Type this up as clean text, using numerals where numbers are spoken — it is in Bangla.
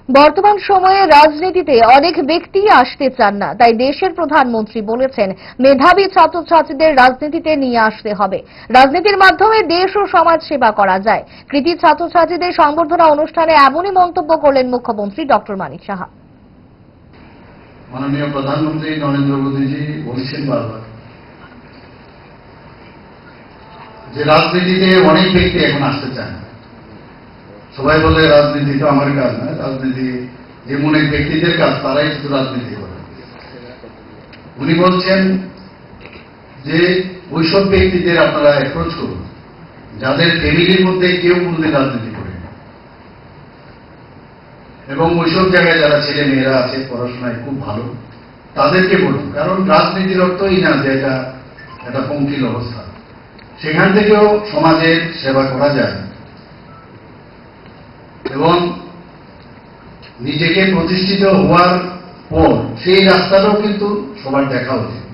বর্তমান সময়ে রাজনীতিতে অনেক ব্যক্তি আসতে চান না, তাই দেশের প্রধানমন্ত্রী বলেছেন মেধাবী ছাত্রছাত্রীদের রাজনীতিতে নিয়ে আসতে হবে। রাজনীতির মাধ্যমে দেশ ও সমাজ সেবা করা যায়। কৃতি ছাত্রছাত্রীদের সংবর্ধনা অনুষ্ঠানে এমনই মন্তব্য করলেন মুখ্যমন্ত্রী ডক্টর মানিক সাহা। মাননীয় প্রধানমন্ত্রী নরেন্দ্র মোদীজি বলছেন বারবার যে রাজনীতিতে অনেক ব্যক্তি এখন আসতে চান। সবাই বলে রাজনীতি তো আমার কাজ না, রাজনীতি যেমন এক ব্যক্তিদের কাজ, তারাই শুধু রাজনীতি করে। উনি বলছেন যে ওইসব ব্যক্তিদের আপনারা অ্যাপ্রোচ করুন যাদের ফ্যামিলির মধ্যে কেউ কোনদিন রাজনীতি করে, এবং ওইসব জায়গায় যারা ছেলে মেয়েরা আছে পড়াশোনায় খুব ভালো, তাদেরকে বলুন। কারণ রাজনীতির অর্থই না যে এটা একটা পঙ্কিল অবস্থা, সেখান থেকেও সমাজের সেবা করা যায় এবং নিজেকে প্রতিষ্ঠিত হওয়ার পর সেই রাস্তাটাও কিন্তু সবার দেখা উচিত।